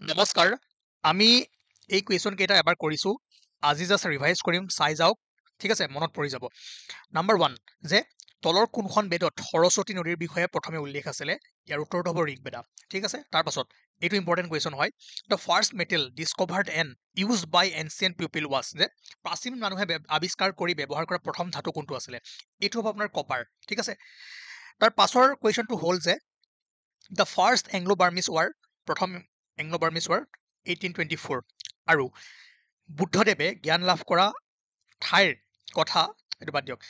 নমস্কাৰ আমি এই কুৱেশ্যন কেইটা এবাৰ কৰিছোঁ আজি জাষ্ট ৰিভাইজ কৰিম চাই যাওক ঠিক আছে মনত পৰি যাব নাম্বাৰ 1 যে তলৰ কোনখন বেদত সৰস্বতী নদীৰ বিষয়ে প্ৰথমে উল্লেখ আছিলে ইয়াৰ উত্তৰটো হ'ব ঋগবেদা ঠিক আছে তাৰ পাছত এইটো ইম্পৰ্টেণ্ট কুৱেশ্যন হয় the first metal discovered and use by ancient people was যে প্ৰাচীন মানুহে আৱিষ্কাৰ কৰি ব্যৱহাৰ কৰা প্ৰথম ধাতু কোনটো আছিলে এইটো হ'ব আপোনাৰ কপাৰ ঠিক আছে তাৰ পাছৰ কুৱেশ্যনটো হ'ল যে the first Anglo Burmese war প্ৰথম এংলো বাৰ্মিছ ৱাৰ 1824 আৰু বুদ্ধদেৱে জ্ঞান লাভ কৰা ঠাইৰ কথা এইটো বাদ দিয়ক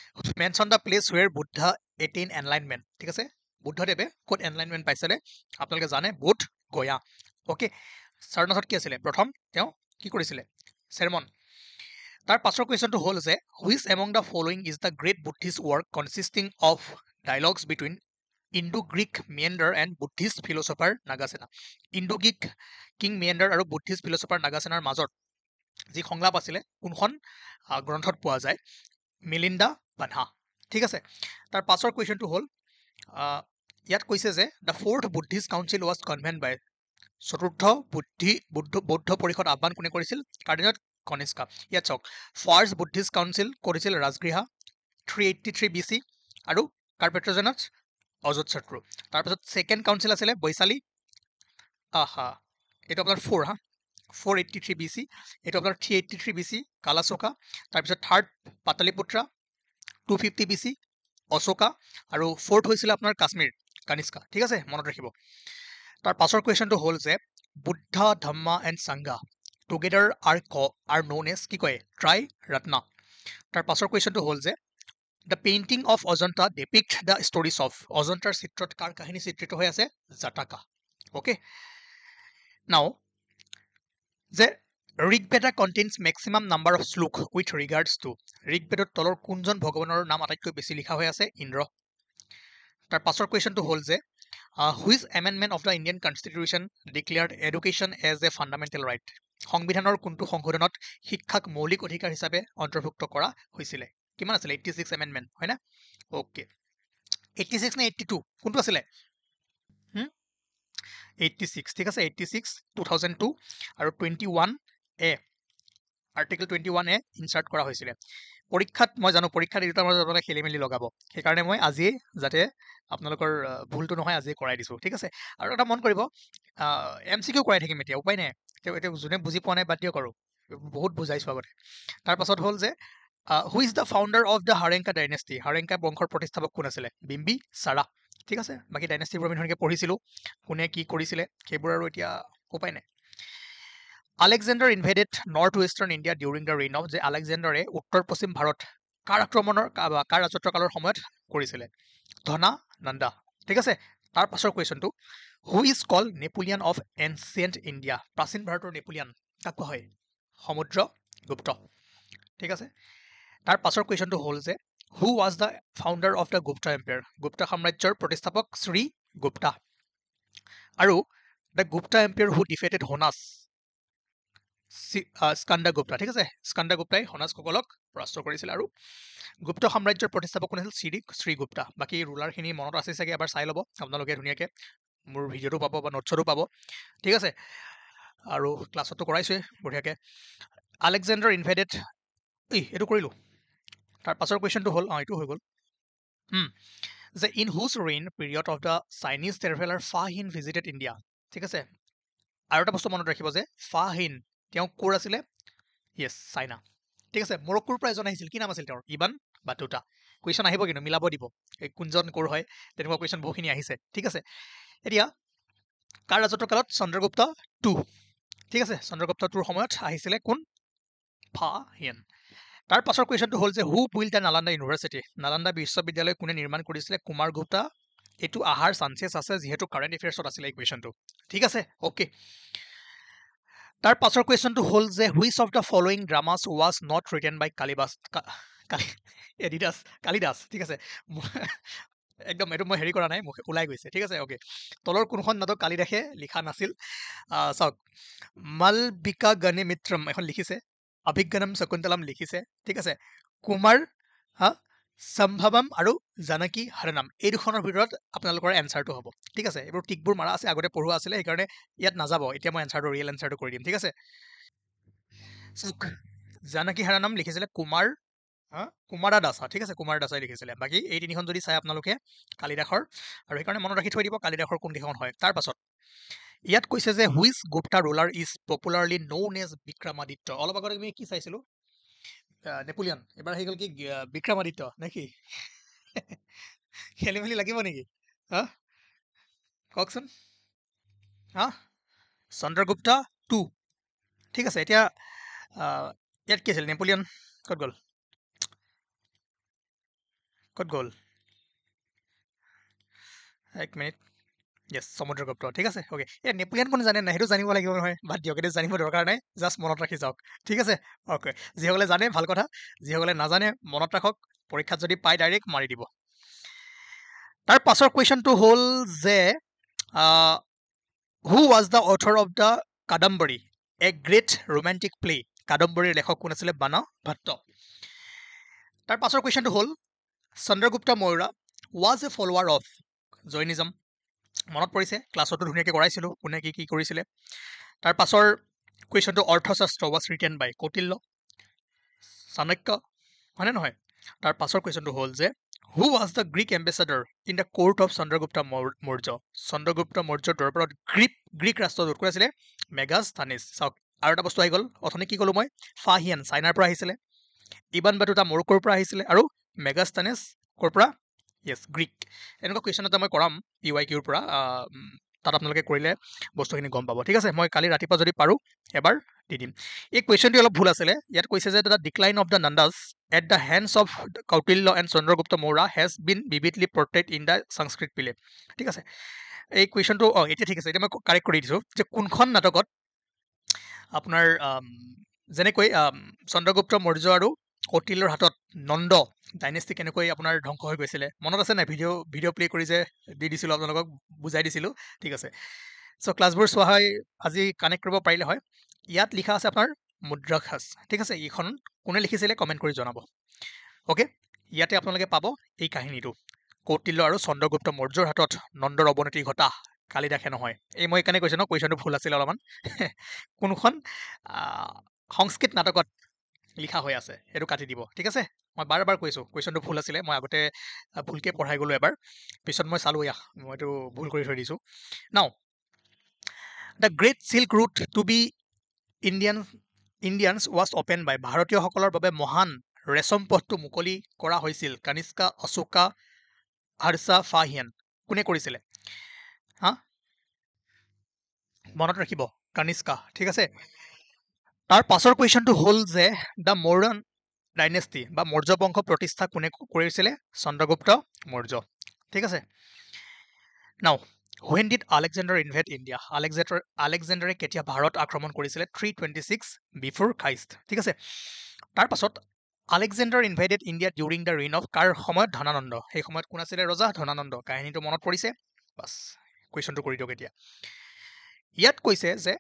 mention the place ৱেৰ Buddha attain এনলাইনমেণ্ট ঠিক আছে বুদ্ধদেৱে ক'ত এনলাইনমেণ্ট পাইছিলে আপোনালোকে জানে বুধ গয়া অ'কে সাৰনাথত কি আছিলে প্ৰথম তেওঁ কি কৰিছিলে চেৰমন তাৰ পাছৰ কুৱেশ্যনটো হ'ল যে which among the following is the great Buddhist work consisting of dialogues between Indo-Greek Menander and Buddhist philosopher Nagasena Indo-Greek king Menander আৰু বুদ্ধিষ্ট ফিলচফাৰ নাগাছেনাৰ মাজত যি সংলাপ আছিলে কোনখন গ্ৰন্থত পোৱা যায় মিলিন্দা বানহা ঠিক আছে তাৰ পাছৰ কুৱেশ্যনটো হ'ল ইয়াত কৈছে যে the fourth Buddhist council was convened by চতুৰ্থ বৌদ্ধ পৰিষদ আহ্বান কোনে কৰিছিল কাৰ্ডিনেল কনিষ্কা ইয়াত চাওক ফাৰ্ষ্ট বুদ্ধিষ্ট কাউন্সিল কৰিছিল ৰাজগৃহা 383 BC আৰু কাৰ্পেট্ৰজেনাছ অজোতশত্ৰু তাৰপিছত ছেকেণ্ড কাউন্সিল আছিলে বৈশালী এইটো আপোনাৰ 483 BC এইটো আপোনাৰ 383 BC কালাচোকা তাৰপিছত থাৰ্ড পাটলিপুত্ৰা 250 BC অশোকা আৰু ফ'ৰ্থ হৈছিলে আপোনাৰ কাশ্মীৰ কানিষ্কা ঠিক আছে মনত ৰাখিব তাৰ পাছৰ কুৱেশ্যনটো হ'ল যে Buddha Dhamma and Sangha together are known as কি কয় ট্ৰাই ৰত্না তাৰ পাছৰ কুৱেশ্যনটো হ'ল যে the painting of Ajanta depict the stories of অজন্তাৰ চিত্ৰত কাৰ কাহিনী চিত্ৰিত হৈ আছে জাটাকা অ'কে নাও যে Rigveda contains maximum number of শ্লোক উইথ ৰিগাৰ্ডছ টু ঋগবেদৰ তলৰ কোনজন ভগৱানৰ নাম আটাইতকৈ বেছি লিখা হৈ আছে ইন্দ্ৰ তাৰ পাছৰ কুৱেশ্যনটো হ'ল যে which amendment of the Indian constitution declared education as a fundamental right সংবিধানৰ কোনটো সংশোধনত শিক্ষাক মৌলিক অধিকাৰ হিচাপে অন্তৰ্ভুক্ত কৰা হৈছিলে কিমান আছিলে 86 এমেণ্ডমেণ্ট হয় না অ'কে 86 নে 82 কোনটো আছিলে 86 ঠিক আছে 86 2002 আৰু 21 এ আৰ্টিকেল 21 এ ইনচাৰ্ট কৰা হৈছিলে পৰীক্ষাত মই জানো পৰীক্ষাত এই দুটাৰ মাজত আপোনালোকে খেলি মেলি লগাব সেইকাৰণে মই আজিয়ে যাতে আপোনালোকৰ ভুলটো নহয় আজিয়ে কৰাই দিছোঁ ঠিক আছে আৰু এটা মন কৰিব MCQ কৰাই থাকিম এতিয়া উপায় নাই এতিয়া যোনে বুজি পোৱা নাই বাদ দিয়ক আৰু বহুত বুজাইছোঁ আগতে তাৰ পাছত হ'ল যে who is the founder of the Haryanka dynasty Haryanka বংশৰ প্ৰতিষ্ঠাপক কোন আছিলে বিম্বি চাৰা ঠিক আছে বাকী ডাইনেষ্টিবোৰ আমি ধুনীয়াকৈ পঢ়িছিলোঁ কোনে কি কৰিছিলে সেইবোৰ আৰু এতিয়া উপায় নাই Alexander invaded north western India during the reign of যে আলেকজেণ্ডাৰে উত্তৰ পশ্চিম ভাৰত কাৰ আক্ৰমণৰ কাৰ ৰাজত্বকালৰ সময়ত কৰিছিলে ধনা নন্দা ঠিক আছে তাৰ পাছৰ কুৱেশ্যনটো who is called Napoleon of ancient India প্ৰাচীন ভাৰতৰ নেপোলিয়ান কাক কোৱা হয় সমুদ্ৰগুপ্ত ঠিক আছে তাৰ পাছৰ কুৱেশ্যনটো হ'ল যে who was the founder of the Gupta empire Gupta সাম্ৰাজ্যৰ প্ৰতিষ্ঠাপক শ্ৰী গুপ্তা আৰু the Gupta empire who defeated Hunas Skandagupta ঠিক আছে স্কন্দগুপ্তাই হোনাছসকলক পৰাস্ত কৰিছিল আৰু গুপ্ত সাম্ৰাজ্যৰ প্ৰতিষ্ঠাপক কোন আছিল শ্ৰীগুপ্তা বাকী ৰুলাৰখিনি মনত আছে চাগে এবাৰ চাই ল'ব আপোনালোকে ধুনীয়াকৈ মোৰ ভিডিঅ'টো পাব বা নোটছতো পাব ঠিক আছে আৰু ক্লাছতো কৰাইছোৱে বঢ়িয়াকৈ আলেকজেণ্ডাৰ ইনভেডেড এইটো কৰিলোঁ তাৰ পাছৰ কুৱেশ্যনটো হ'ল এইটো হৈ গ'ল যে in whose reign period of the Chinese traveller Fahien visited India ঠিক আছে আৰু এটা বস্তু মনত ৰাখিব যে ফাহিন তেওঁ ক'ৰ আছিলে য়েছ চাইনা ঠিক আছে মৰক্কোৰ পৰা এজন আহিছিল কি নাম আছিল তেওঁৰ ইবান বাটুটা কুৱেশ্যন আহিব কিন্তু মিলাব দিব এই কোনজন ক'ৰ হয় তেনেকুৱা কুৱেশ্যন বহুখিনি আহিছে ঠিক আছে এতিয়া কাৰ ৰাজত্বকালত চন্দ্ৰগুপ্ত টু ঠিক আছে চন্দ্ৰগুপ্ত টুৰ সময়ত আহিছিলে কোন ফাহিন তাৰ পাছৰ কুৱেশ্যনটো হ'ল যে হু build the Nalanda university Nalanda বিশ্ববিদ্যালয় কোনে নিৰ্মাণ কৰিছিলে কুমাৰ গুপ্তা এইটো আহাৰ চান্সেছ আছে যিহেতু কাৰেণ্ট এফেয়াৰ্ছত আছিলে এই কুৱেশ্যনটো ঠিক আছে অ'কে তাৰ পাছৰ কুৱেশ্যনটো হ'ল যে which of the following dramas was not written by Kalidas ঠিক আছে একদম এইটো মই হেৰি কৰা নাই মোক ওলাই গৈছে ঠিক আছে অ'কে তলৰ কোনখন নাটক কালিদাসে লিখা নাছিল চাওক মালবিকা গণিমিত্ৰম এখন লিখিছে অভিজ্ঞানম শকুন্তলম লিখিছে ঠিক আছে কুমাৰ সম্ভৱম আৰু জানকী হৰণম এই দুখনৰ ভিতৰত আপোনালোকৰ এনচাৰটো হ'ব ঠিক আছে এইবোৰ টিকবোৰ মাৰা আছে আগতে পঢ়োৱা আছিলে সেইকাৰণে ইয়াত নাযাব এতিয়া মই এনচাৰটো ৰিয়েল এনচাৰটো কৰি দিম ঠিক আছে চাওক জানকী হৰণম লিখিছিলে কুমাৰা দাসা ঠিক আছে কুমাৰ দাসাই লিখিছিলে বাকী এই তিনিখন যদি চাই আপোনালোকে কালিদাসৰ আৰু সেইকাৰণে মনত ৰাখি থৈ দিব কালিদাসৰ কোনকেইখন হয় তাৰ পাছত ইয়াত কৈছে যে which Gupta ruler is popularly known as Vikramaditya অলপ আগতে আমি কি চাইছিলো নেপোলিয়ন এবাৰ আহি গ'ল কি বিক্ৰমাদিত্য নে কি খেলি মেলি লাগিব নেকি হা কওকচোন হা চন্দ্ৰগুপ্তা 2 ঠিক আছে এতিয়া ইয়াত কি আছিল নেপোলিয়ন ক'ত গ'ল এক মিনিট য়েছ সমুদ্ৰগুপ্ত ঠিক আছে অ'কে এই নেপোলিয়ন কোন জানে নাই সেইটো জানিব লাগিব নহয় বাদ দিয়ক এইটো জানিব দৰকাৰ নাই জাষ্ট মনত ৰাখি যাওক ঠিক আছে অ'কে যিসকলে জানে ভাল কথা যিসকলে নাজানে মনত ৰাখক পৰীক্ষাত যদি পায় ডাইৰেক্ট মাৰি দিব তাৰ পাছৰ কুৱেশ্যনটো হ'ল যে who was the author of the Kadambari a great romantic play কাদম্বৰীৰ লেখক কোন আছিলে বানা ভট্ট তাৰ পাছৰ কুৱেশ্যনটো হ'ল Chandragupta Maurya was a follower of Jainism মনত পৰিছে ক্লাছতো ধুনীয়াকৈ কৰাইছিলোঁ কোনে কি কি কৰিছিলে তাৰ পাছৰ কুৱেশ্যনটো Arthashastra was written by Kautilya Chanakya হয়নে নহয় তাৰ পাছৰ কুৱেশ্যনটো হ'ল যে who was the Greek ambassador in the court of Chandragupta Maurya Chandragupta মৌৰ্যৰ দৰবাৰত গ্ৰীক ৰাষ্ট্ৰদূত কোন আছিলে মেগাস্থানিছ চাওক আৰু এটা বস্তু আহি গ'ল অথনি কি ক'লোঁ মই ফাহিয়ান চাইনাৰ পৰা আহিছিলে ইবান বাটুতা মৰক্কোৰ পৰা আহিছিলে আৰু মেগাস্থানিছ ক'ৰ পৰা য়েছ গ্ৰীক এনেকুৱা কুৱেশ্যন এটা মই কৰাম UIQৰ পৰা তাত আপোনালোকে কৰিলে বস্তুখিনি গম পাব ঠিক আছে মই কালি ৰাতিপুৱা যদি পাৰোঁ এবাৰ দি দিম এই কুৱেশ্যনটো অলপ ভুল আছিলে ইয়াত কৈছে যে the decline of the Nandas at the hands of Kautilya and Chandragupta Maurya has been vividly portrayed in the Sanskrit play ঠিক আছে এই কুৱেশ্যনটো এতিয়া ঠিক আছে এতিয়া মই কাৰেক্ট কৰি দিছোঁ যে কোনখন নাটকত আপোনাৰ যেনেকৈ চন্দ্ৰগুপ্ত মৌৰ্য আৰু কৌটিল্যৰ হাতত নন্দ ডাইনেষ্টি কেনেকৈ আপোনাৰ ধ্বংস হৈ গৈছিলে মনত আছে নাই ভিডিঅ' প্লে কৰি যে দি দিছিলোঁ আপোনালোকক বুজাই দিছিলোঁ ঠিক আছে চ' ক্লাছবোৰ চোৱা হয় আজি কানেক্ট কৰিব পাৰিলে হয় ইয়াত লিখা আছে আপোনাৰ মুদ্ৰাখাস ঠিক আছে এইখন কোনে লিখিছিলে কমেণ্ট কৰি জনাব অ'কে ইয়াতে আপোনালোকে পাব এই কাহিনীটো কৌটিল্য আৰু চন্দ্ৰগুপ্ত মৌৰ্যৰ হাতত নন্দৰ অৱনতি ঘটা কালিদাসে নহয় এই মই এইকাৰণে কৈছোঁ ন কুৱেশ্যনটো ভুল আছিল অলপমান কোনখন সংস্কৃত নাটকত লিখা হৈ আছে সেইটো কাটি দিব ঠিক আছে মই বাৰ বাৰ কৈছোঁ কুৱেশ্যনটো ভুল আছিলে মই আগতে ভুলকৈ পঢ়াই গ'লোঁ এবাৰ পিছত মই চালোঁ মই এইটো ভুল কৰি থৈ দিছোঁ now the great silk route to be Indians was open by ভাৰতীয়সকলৰ বাবে মহান ৰেচম পথটো মুকলি কৰা হৈছিল কানিষ্কা অশোকা হৰ্ষা ফাহিয়ান কোনে কৰিছিলে হা মনত ৰাখিব কানিষ্কা ঠিক আছে তাৰ পাছৰ কুৱেশ্যনটো হ'ল যে দ্য মৌৰ্যন ডাইনেষ্টি বা মৌৰ্য বংশ প্ৰতিষ্ঠা কোনে কৰিছিলে চন্দ্ৰগুপ্ত মৌৰ্য ঠিক আছে now when did Alexander invade India আলেকজেণ্ডাৰে কেতিয়া ভাৰত আক্ৰমণ কৰিছিলে 326 বিফৰ খ্ৰাইষ্ট ঠিক আছে তাৰ পাছত Alexander invaded India during the reign of কাৰ সময়ত ধনানন্দ সেই সময়ত কোন আছিলে ৰজা ধনানন্দ কাহিনীটো মনত পৰিছে বাছ কুৱেশ্যনটো কৰি দিয়ক এতিয়া ইয়াত কৈছে যে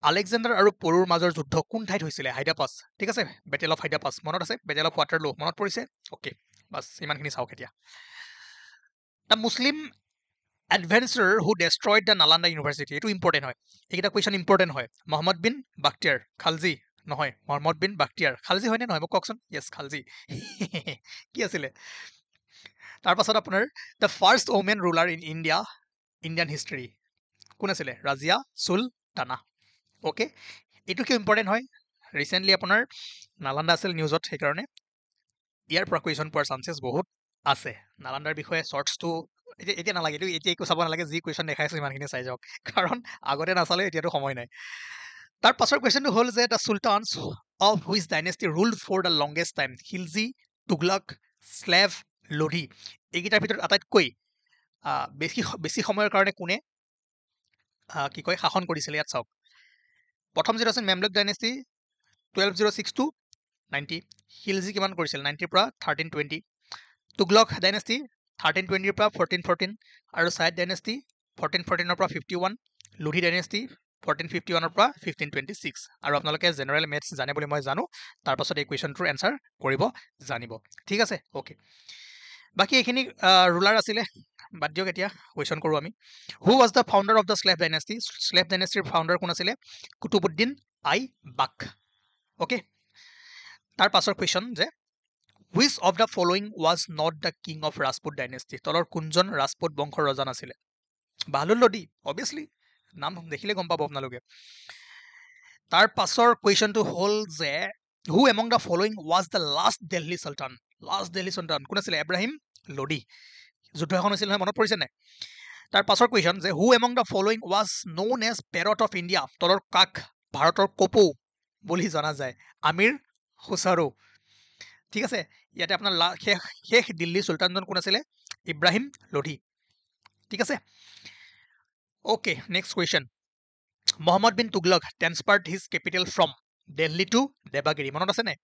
আলেকজেণ্ডাৰ আৰু পৰুৰ মাজৰ যুদ্ধ কোন ঠাইত হৈছিলে হাইডাপাছ ঠিক আছে বেটেল অফ হাইডাপাছ মনত আছে বেটেল অফ ৱাটাৰলু মনত পৰিছে অ'কে বাছ ইমানখিনি চাওক এতিয়া the Muslim adventure who destroyed the Nalanda university এইটো ইম্পৰ্টেণ্ট হয় এইকেইটা কুৱেশ্যন ইম্পৰ্টেণ্ট হয় মহম্মদ বিন বাখতিয়াৰ খালজি নহয় মহম্মদ বিন বাখতিয়াৰ খালজি হয়নে নহয় মোক কওকচোন য়েছ খালজি কি আছিলে তাৰপাছত আপোনাৰ the first woman ruler in Indian history কোন আছিলে ৰাজিয়া চুলতানা অ'কে এইটো কিয় ইম্পৰ্টেণ্ট হয় ৰিচেণ্টলি আপোনাৰ নালান্দা আছিল নিউজত সেইকাৰণে ইয়াৰ পৰা কুৱেশ্যন পোৱাৰ চান্সেছ বহুত আছে নালান্দাৰ বিষয়ে শ্বৰ্টছটো এতিয়া নালাগে এইটো এতিয়া একো চাব নালাগে যি কুৱেশ্যন দেখাইছোঁ ইমানখিনি চাই যাওক কাৰণ আগতে নাচালে এতিয়াতো সময় নাই তাৰ পাছৰ কুৱেশ্যনটো হ'ল যে the sultans of which dynasty rule for the longest time Khilji Tughlaq slave Lodhi এইকেইটাৰ ভিতৰত আটাইতকৈ বেছি সময়ৰ কাৰণে কোনে কি কয় শাসন কৰিছিলে ইয়াত চাওক প্ৰথম যিটো আছিল মেমলুক ডাইনেষ্টি 1206 to 90 খিলজি কিমান কৰিছিল 90ৰ পৰা 1320 তুগলক ডাইনেষ্টি 1320ৰ পৰা 1414 আৰু চাইদ ডাইনেষ্টি 1414ৰ পৰা 51 লোধি ডাইনেষ্টি 1451 পৰা 1526 আৰু আপোনালোকে জেনাৰেল মেথছ জানে বুলি মই জানো তাৰ পাছত এই কুৱেশ্যনটোৰ এনসাৰ কৰিব জানিব ঠিক আছে ওকে বাকি এইখিনি ৰুলাৰ আছিলে বাদ দিয়ক এতিয়া কুৱেশ্যন কৰো আমি who was the founder of the slave ডাইনেষ্টিৰ ফাউণ্ডাৰ কোন আছিলে কুতুবুদ্দিন আইবাক ওকে তাৰ পাছৰ কুৱেশ্যন যে which of the following was not the king of Rajput dynasty তলৰ কোনজন ৰাজপুত বংশৰ ৰজা নাছিলে বাহলুল লোডি obviously নাম দেখিলে গম পাব আপোনালোকে তাৰ পাছৰ কুৱেশ্যনটো হ'ল যে who among the following was the last Delhi sultan কোন আছিলে ইব্ৰাহিম লোডি যুদ্ধ এখন হৈছিল নহয় মনত পৰিছে নাই তাৰ পাছৰ কুৱেশ্যন যে who among the following was known as parrot of India তলৰ কাক ভাৰতৰ কপৌ বুলি জনা যায় আমিৰ খুছাৰো ঠিক আছে ইয়াতে আপোনাৰ শেষ দিল্লী সুলতানজন কোন আছিলে ইব্ৰাহিম লোধি ঠিক আছে okay next question Mohammad bin Tughlaq transferred his capital from Delhi to Devagiri মনত আছে নাই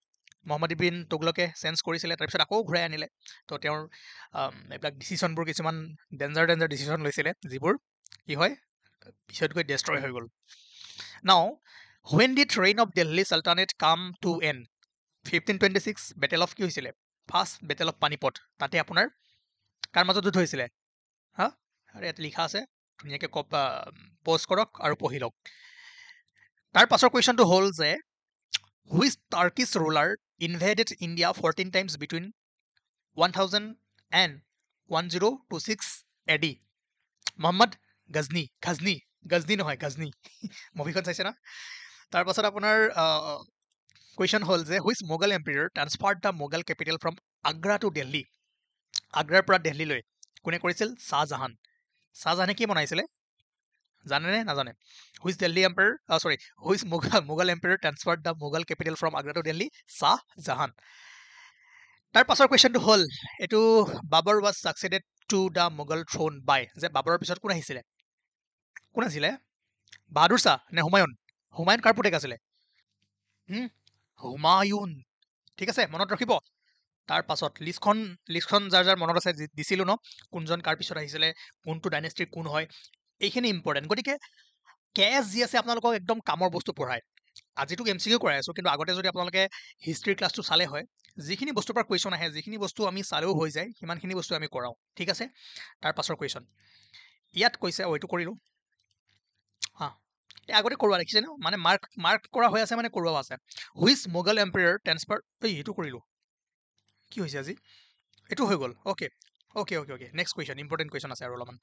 মোহাম্মদ বিন তুগলকে চেঞ্জ কৰিছিলে তাৰপিছত আকৌ ঘূৰাই আনিলে তো তেওঁৰ এইবিলাক ডিচিশ্যনবোৰ কিছুমান ডেঞ্জাৰ ডিচিশ্যন লৈছিলে যিবোৰ কি হয় পিছত গৈ ডেষ্ট্ৰয় হৈ গ'ল নাও when did reign of Delhi Sultanate come to end 1526 battle of কি হৈছিলে ফাৰ্ষ্ট বেটেল অফ পানিপট তাতে আপোনাৰ কাৰ মাজত যুদ্ধ হৈছিলে হা আৰু ইয়াত লিখা আছে ধুনীয়াকৈ প'ষ্ট কৰক আৰু পঢ়ি লওক তাৰ পাছৰ কুৱেশ্যনটো হ'ল যে which Turkish ruler invaded India 14 times between 1000 and 1026 AD Muhammad Ghazni নহয় গজনী মুভিখন চাইছে না তাৰ পাছত আপোনাৰ কুৱেশ্যন হ'ল যে which Mughal emperor transferred the Mughal capital from Agra to Delhi আগ্ৰাৰ পৰা দিল্লীলৈ কোনে কৰিছিল শাহজাহানে কি বনাইছিলে জানে নে নাজানে which Mughal emperor transferred the Mughal capital from Agra to Delhi Shahjahan তাৰ পাছৰ কুৱেশ্যনটো হ'ল এইটো বাবৰ was succeeded to the Mughal throne by যে বাবৰৰ পিছত কোন আছিলে বাহাদুৰ শাহ নে হুমায়ুন কাৰ পুতেক আছিলে হুমায়ুন ঠিক আছে মনত ৰাখিব তাৰ পাছত লিষ্টখন যাৰ মনত আছে দিছিলো ন কোনজন কাৰ পিছত আহিছিলে কোনটো ডাইনেষ্টিৰ কোন হয় এইখিনি ইম্পৰ্টেণ্ট গতিকে কেছ যি আছে আপোনালোকক একদম কামৰ বস্তু পঢ়ায় আজিতো এমচিকিউ কৰাই আছো কিন্তু আগতে যদি আপোনালোকে হিষ্ট্ৰী ক্লাছটো চালে হয় যিখিনি বস্তুৰ পৰা কুৱেশ্যন আহে যিখিনি বস্তু আমি চালেও হৈ যায় সিমানখিনি বস্তু আমি কৰাওঁ ঠিক আছে তাৰ পাছৰ কুৱেশ্যন ইয়াত কৈছে এইটো কৰিলোঁ হা আগতে কৰোৱা দেখিছে ন মানে মাৰ্ক কৰা হৈ আছে মানে কৰোৱাও আছে হুইচ মোগল এম্পায়াৰ ট্ৰান্সফাৰ এইটো কৰিলোঁ কি হৈছে আজি এইটো হৈ গ'ল okay next question important question আছে আৰু অলপমান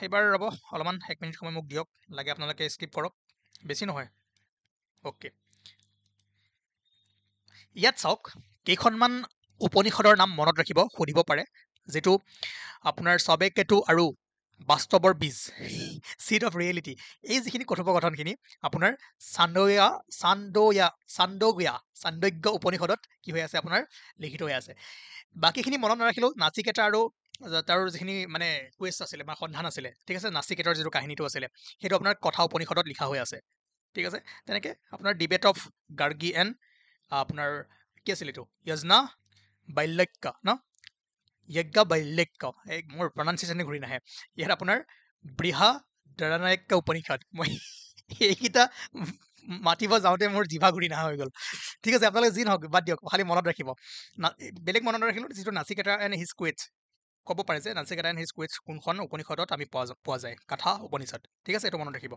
এবাৰ ৰ'ব অলপমান 1 মিনিট সময় মোক দিয়ক লাগে আপোনালোকে স্কিপ কৰক বেছি নহয় অ'কে ইয়াত চাওক কেইখনমান উপনিষদৰ নাম মনত ৰাখিব সুধিব পাৰে যিটো আপোনাৰ সবেকেতু আৰু বাস্তৱৰ বীজ চিড অফ ৰিয়েলিটি এই যিখিনি কথোপকথনখিনি আপোনাৰ চান্দোগ্য উপনিষদত কি হৈ আছে আপোনাৰ লিখিত হৈ আছে বাকীখিনি মনত নাৰাখিলেও নাচিকেতা আৰু তাৰ যিখিনি মানে কুৱেষ্ট আছিলে বা সন্ধান আছিলে ঠিক আছে নাচিকেতাৰ যিটো কাহিনীটো আছিলে সেইটো আপোনাৰ কথা উপনিষদত লিখা হৈ আছে ঠিক আছে তেনেকৈ আপোনাৰ ডিবেট অফ গাৰ্গী এণ্ড আপোনাৰ কি আছিল এইটো য়জ্ঞা বাল্যক্য এই মোৰ প্ৰনাউন্সিয়েশ্যনে ঘূৰি নাহে ইয়াত আপোনাৰ বৃহদাৰণ্যক উপনিষদ মই এইকেইটা মাতিব যাওঁতে মোৰ জিভা ঘূৰি নহা হৈ গ'ল ঠিক আছে আপোনালোকে যি নহওক বাদ দিয়ক খালি মনত ৰাখিব বেলেগ মনত ৰাখিলোঁ যিটো নাচিকেতা এণ্ড হিজ কুৱেটছ ক'ব পাৰে যে নাচিকেতা এণ্ড হিজ কুৱেটছ কোনখন উপনিষদত আমি পোৱা যায় কথা উপনিষদ ঠিক আছে এইটো মনত ৰাখিব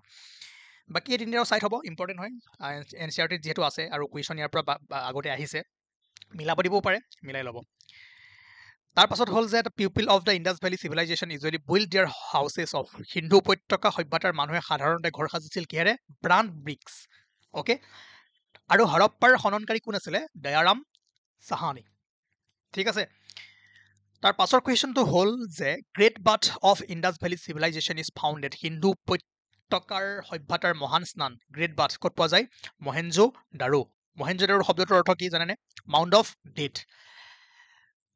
বাকী এই তিনিটাও চাইট হ'ব ইম্পৰ্টেণ্ট হয় NCERT যিহেতু আছে আৰু কুৱেশ্যন ইয়াৰ পৰা আগতে আহিছে মিলাব দিবও পাৰে মিলাই ল'ব তাৰ পাছত হ'ল যে people of the Indus valley civilization usually build their houses of Sindhu উপত্যকা সভ্যতাৰ মানুহে সাধাৰণতে ঘৰ সাজিছিল কিহেৰে ব্ৰাণ্ড ব্ৰিক্স অ'কে আৰু হৰপ্পাৰ খননকাৰী কোন আছিলে দয়াৰাম চাহানী ঠিক আছে তাৰ পাছৰ কুৱেশ্যনটো হ'ল যে great bath of Indus valley civilisation is founded Sindhu উপত্যকাৰ সভ্যতাৰ মহান স্নান গ্ৰেট বাথ ক'ত পোৱা যায় মহেঞ্জো-দাৰো শব্দটোৰ অৰ্থ কি জানেনে mount of death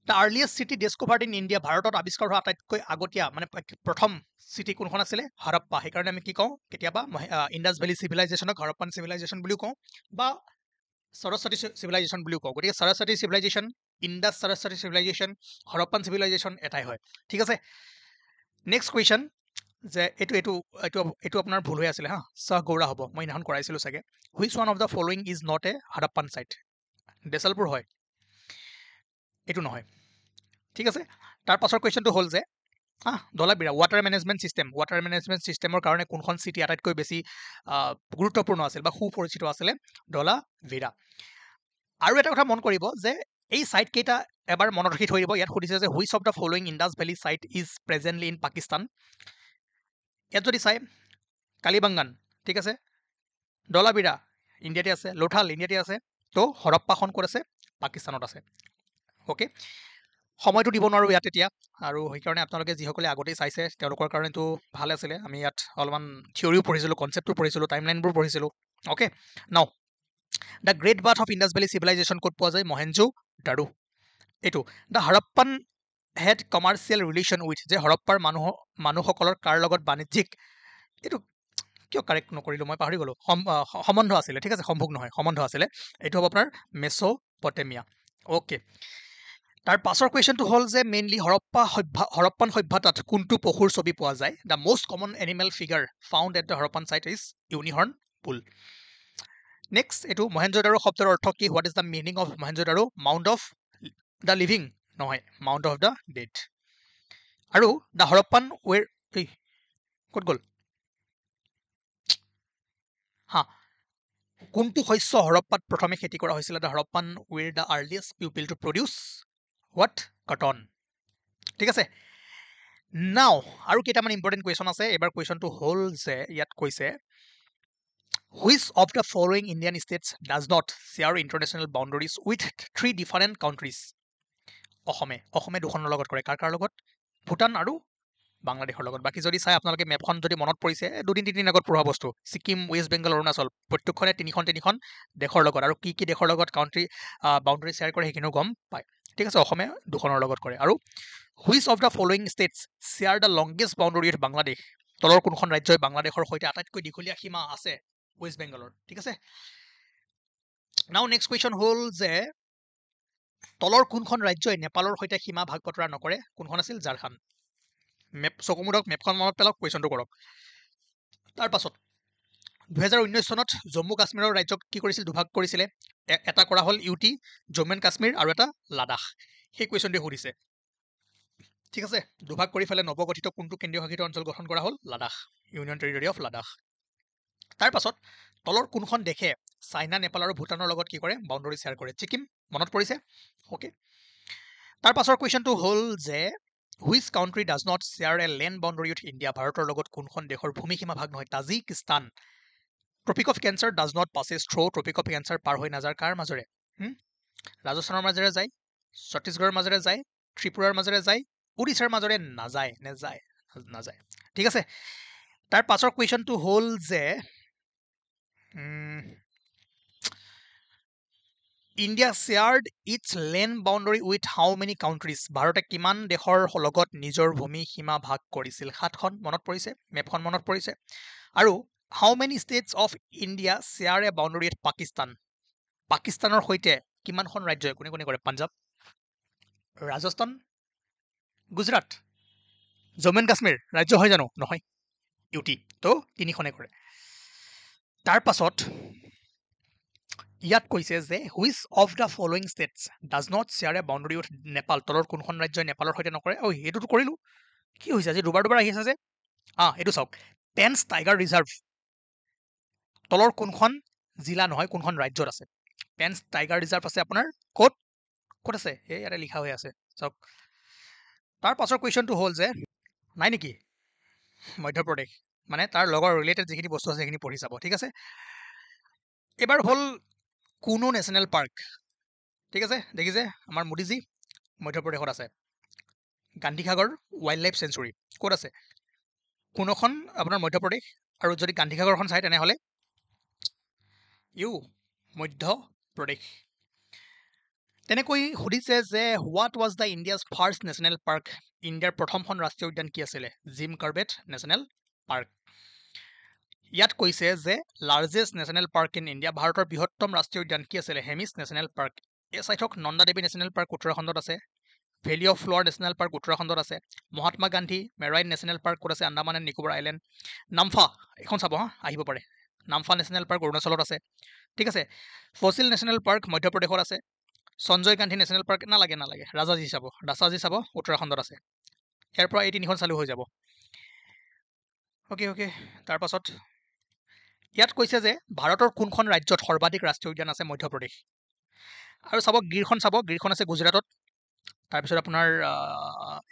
the earliest city discovered in India ভাৰতত আৱিষ্কাৰ হোৱা আটাইতকৈ আগতীয়া মানে প্ৰথম চিটি কোনখন আছিলে হৰপ্পা সেইকাৰণে আমি কি কওঁ কেতিয়াবা ইণ্ডাছ ভেলী চিভিলাইজেশ্যনক হৰপ্পান চিভিলাইজেশ্যন বুলিও কওঁ বা সৰস্বতী চিভিলাইজেশ্যন বুলিও কওঁ গতিকে Saraswati civilisation Indus Saraswati civilisation Harappan civilisation এটাই হয় ঠিক আছে নেক্সট কুৱেশ্যন যে এইটো এইটো এইটো এইটো আপোনাৰ ভুল হৈ আছিলে হা চাহ গৌৰা হ'ব মই ইনাখন কৰাইছিলোঁ চাগে which one of the following is not a Harappan site Desalpur হয় এইটো নহয় ঠিক আছে তাৰ পাছৰ কুৱেশ্যনটো হ'ল যে ধলাবিৰা ৱাটাৰ মেনেজমেণ্ট ছিষ্টেমৰ কাৰণে কোনখন চিটি আটাইতকৈ বেছি গুৰুত্বপূৰ্ণ আছিল বা সুপৰিচিত আছিলে ধলাবিৰা আৰু এটা কথা মন কৰিব যে এই ছাইট কেইটা এবাৰ মনত ৰাখি থৈ দিব ইয়াত সুধিছে যে which of the following Indus valley site is presently in Pakistan ইয়াত যদি চাই কালিবাংগান ঠিক আছে ধলাবিৰা ইণ্ডিয়াতে আছে লোথাল ইণ্ডিয়াতে আছে তো হৰপ্পাখন ক'ত আছে পাকিস্তানত আছে অ'কে সময়টো দিব নোৱাৰোঁ ইয়াত এতিয়া আৰু সেইকাৰণে আপোনালোকে যিসকলে আগতেই চাইছে তেওঁলোকৰ কাৰণেতো ভাল আছিলে আমি ইয়াত অলপমান থিয়ৰিও পঢ়িছিলোঁ কনচেপ্টটো পঢ়িছিলোঁ টাইমলাইনবোৰ পঢ়িছিলোঁ okay now the great bath of Indus valley civilisation ক'ত পোৱা যায় মহেঞ্জো দাৰো এইটো the Harappan had commercial relation with যে হৰপ্পাৰ মানুহসকলৰ কাৰ লগত বাণিজ্যিক এইটো কিয় কাৰেক্ট নকৰিলোঁ মই পাহৰি গ'লোঁ সম্বন্ধ আছিলে ঠিক আছে সম্ভোগ নহয় সম্বন্ধ আছিলে এইটো হ'ব আপোনাৰ মেছ'পটেমিয়া অ'কে তাৰ পাছৰ কুৱেশ্যনটো হ'ল যে মেইনলি হৰপ্পান সভ্যতাত কোনটো পশুৰ ছবি পোৱা যায় the most common animal figure found at the Harappan site is unicorn bull next এইটো মহেঞ্জোদাৰো শব্দৰ অৰ্থ কি what is the meaning of Mohenjodaro mount of the living নহয় মাউণ্ট অফ দ্য ডেড আৰু দ্য হৰপ্পান ৱেৰ ক'ত গ'ল হা কোনটো শস্য হৰপ্পাত প্ৰথমে খেতি কৰা হৈছিলে the Harappan were the earliest people to produce what cotton ঠিক আছে নাও আৰু কেইটামান ইম্পৰ্টেণ্ট কুৱেশ্যন আছে এইবাৰ কুৱেশ্যনটো হ'ল যে ইয়াত কৈছে which of the following Indian states does not share international boundaries with 3 different countries অসমে দুখনৰ লগত কৰে কাৰ লগত ভূটান আৰু বাংলাদেশৰ লগত বাকী যদি চাই আপোনালোকে মেপখন যদি মনত পৰিছে 2-3 দিন আগত পঢ়া বস্তু ছিকিম ৱেষ্ট বেংগল অৰুণাচল প্ৰত্যেকখনে তিনিখন দেশৰ লগত আৰু কি দেশৰ লগত কাউণ্ট্ৰি বাউণ্ডাৰী শ্বেয়াৰ কৰে সেইখিনিও গম পায় ঠিক আছে অসমে দুখনৰ লগত কৰে আৰু which of the following states share the longest boundary with Bangladesh তলৰ কোনখন ৰাজ্যই বাংলাদেশৰ সৈতে আটাইতকৈ দীঘলীয়া সীমা আছে ৱেষ্ট বেংগলৰ ঠিক আছে নাও নেক্সট কুৱেশ্যন হ'ল যে তলৰ কোনখন ৰাজ্যই নেপালৰ সৈতে সীমা ভাগ বতৰা নকৰে কোনখন আছিল ঝাৰখণ্ড চকুমুদক মেপখন মনত পেলাওক কুৱেশ্যনটো কৰক তাৰ পাছত 2019 চনত জম্মু কাশ্মীৰৰ ৰাজ্যক কি কৰিছিল দুভাগ কৰিছিলে এটা কৰা হ'ল ইউটি জম্মু এণ্ড কাশ্মীৰ আৰু এটা লাডাখ সেই কুৱেশ্যনটোৱে সুধিছে ঠিক আছে দুভাগ কৰি ফেলে নৱগঠিত কোনটো কেন্দ্ৰীয় শাসিত অঞ্চল গঠন কৰা হ'ল Ladakh union territory of Ladakh তাৰ পাছত তলৰ কোনখন দেশে চাইনা নেপাল আৰু ভূটানৰ লগত কি কৰে বাউণ্ডাৰী শ্বেয়াৰ কৰে ছিকিম মনত পৰিছে অ'কে তাৰ পাছৰ কুৱেশ্যনটো হ'ল যে which country does not share a land boundary with India ভাৰতৰ লগত কোনখন দেশৰ ভূমি সীমা ভাগ নহয় Tajikistan tropic of cancer does not passes through tropic of cancer পাৰ হৈ নাযায় কাৰ মাজেৰে ৰাজস্থানৰ মাজেৰে যায় ছত্তীশগড়ৰ মাজেৰে যায় ত্ৰিপুৰাৰ মাজেৰে যায় উৰিষ্যাৰ মাজেৰে নাযায় ঠিক আছে তাৰ পাছৰ কুৱেশ্যনটো হ'ল যে India shared its land boundary with how many countries ভাৰতে কিমান দেশৰ লগত নিজৰ ভূমি সীমা ভাগ কৰিছিল 7খন মনত পৰিছে মেপখন মনত পৰিছে আৰু how many states of India share a boundary with পাকিস্তানৰ সৈতে কিমানখন ৰাজ্যই কোনে কৰে পাঞ্জাৱ ৰাজস্থান গুজৰাট জম্মু এণ্ড কাশ্মীৰ ৰাজ্য হয় জানো নহয় ইউটি তো 3খনে কৰে তাৰ পাছত ইয়াত কৈছে যে which of the following states does not share a boundary with Nepal তলৰ কোনখন ৰাজ্যই নেপালৰ সৈতে নকৰে এইটোতো কৰিলোঁ কি হৈছে আজি দুবাৰ আহি আছে যে এইটো চাওক পেঞ্চ টাইগাৰ ৰিজাৰ্ভ তলৰ কোনখন জিলা নহয় কোনখন ৰাজ্যত আছে পেঞ্চ টাইগাৰ ৰিজাৰ্ভ আছে আপোনাৰ ক'ত আছে ইয়াতে লিখা হৈ আছে চাওক তাৰ পাছৰ কুৱেশ্যনটো হ'ল যে নাই নেকি মধ্যপ্ৰদেশ মানে তাৰ লগৰ ৰিলেটেড যিখিনি বস্তু আছে সেইখিনি পঢ়ি চাব ঠিক আছে এবাৰ হ'ল কুনো নেশ্যনেল পাৰ্ক ঠিক আছে দেখিছে আমাৰ মোদীজী মধ্যপ্ৰদেশত আছে গান্ধীসাগৰ ৱাইল্ড লাইফ চেঞ্চুৰী ক'ত আছে কোনোখন আপোনাৰ মধ্যপ্ৰদেশ আৰু যদি গান্ধীসাগৰখন চাই তেনেহ'লে মধ্যপ্ৰদেশ তেনেকৈ সুধিছে যে what was the India's first national park ইণ্ডিয়াৰ প্ৰথমখন ৰাষ্ট্ৰীয় উদ্যান কি আছিলে জিম কাৰ্বেট নেশ্যনেল পাৰ্ক ইয়াত কৈছে যে largest national park in India ভাৰতৰ বৃহত্তম ৰাষ্ট্ৰীয় উদ্যান কি আছিলে হেমিছ নেশ্যনেল পাৰ্ক এই চাই থওক নন্দা দেৱী নেশ্যনেল পাৰ্ক উত্তৰাখণ্ডত আছে valley of flower national park উত্তৰাখণ্ডত আছে। Mahatma Gandhi marine national park ক'ত আছে? Andaman and Nicobar island. নামফা এখন চাব হা, আহিব পাৰে। নামফা নেশ্যনেল পাৰ্ক অৰুণাচলত আছে। ঠিক আছে। ফচিল নেশ্যনেল পাৰ্ক মধ্যপ্ৰদেশত আছে। সঞ্জয় গান্ধী নেশ্যনেল পাৰ্ক নালাগে ৰাজাজী চাব উত্তৰাখণ্ডত আছে। ইয়াৰ পৰা এই তিনিখন চালু হৈ যাব। অ'কে তাৰপাছত ইয়াত কৈছে যে ভাৰতৰ কোনখন ৰাজ্যত সৰ্বাধিক ৰাষ্ট্ৰীয় উদ্যান আছে? মধ্যপ্ৰদেশ। আৰু চাব গিৰখন আছে গুজৰাটত। তাৰপিছত আপোনাৰ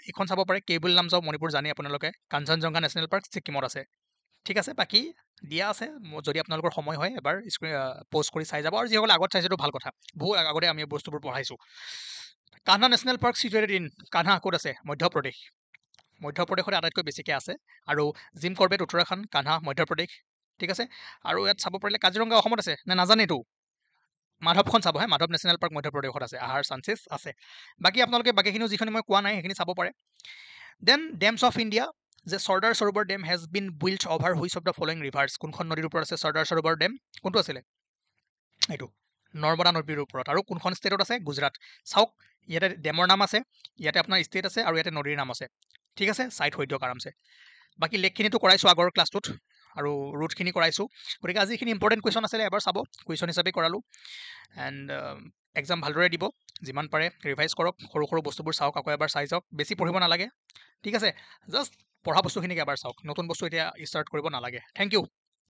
এইখন চাব পাৰে কেবুল লামজাও মণিপুৰ, জানে আপোনালোকে। কাঞ্চনজংঘা নেশ্যনেল পাৰ্ক ছিকিমত আছে। ঠিক আছে, বাকী দিয়া আছে, যদি আপোনালোকৰ সময় হয় এবাৰ প'ষ্ট কৰি চাই যাব। আৰু যিসকলে আগত চাইছেতো ভাল কথা, বহু আগতে আমি বস্তুবোৰ পঢ়াইছোঁ। Kanha national park situated in, Kanha ক'ত আছে? মধ্যপ্ৰদেশত আটাইতকৈ বেছিকৈ আছে। আৰু জিম কৰ্বেট উত্তৰাখণ্ড, কানহা মধ্যপ্ৰদেশ। ঠিক আছে। আৰু ইয়াত চাব পাৰিলে কাজিৰঙা অসমত আছে নে নাজানে এইটো? মাধৱখন চাব হা, মাধৱ নেশ্যনেল পাৰ্ক মধ্যপ্ৰদেশত আছে, আহাৰ চান্সেছ আছে। বাকী আপোনালোকে বাকীখিনিও যিখিনি মই কোৱা নাই সেইখিনি চাব পাৰে। দেন ডেমছ অফ ইণ্ডিয়া, যে Sardar Sarovar dam has been built over which of the following rivers? কোনখন নদীৰ ওপৰত আছে চৰ্দাৰ সৰোবৰ ডেম? কোনটো আছিলে এইটো? নৰ্মদা নদীৰ ওপৰত। আৰু কোনখন ষ্টেটত আছে? গুজৰাট। চাওক, ইয়াতে ডেমৰ নাম আছে, ইয়াতে আপোনাৰ ষ্টেট আছে, আৰু ইয়াতে নদীৰ নাম আছে। ঠিক আছে, চাইট হৈ দিয়ক আৰামছে। বাকী লেখখিনিতো কৰাইছোঁ আগৰ ক্লাছটোত, আৰু ৰুটখিনি কৰাইছোঁ। গতিকে আজি এইখিনি ইম্পৰ্টেণ্ট কুৱেশ্যন আছিলে, এবাৰ চাব, কুৱেশ্যন হিচাপে কৰালোঁ। এণ্ড এক্সাম ভালদৰে দিব, যিমান পাৰে ৰিভাইজ কৰক, সৰু সৰু বস্তুবোৰ চাওক, আকৌ এবাৰ চাই যাওক, বেছি পঢ়িব নালাগে। ঠিক আছে, জাষ্ট পঢ়া বস্তুখিনিকে এবাৰ চাওক, নতুন বস্তু এতিয়া ষ্টাৰ্ট কৰিব নালাগে। Thank U.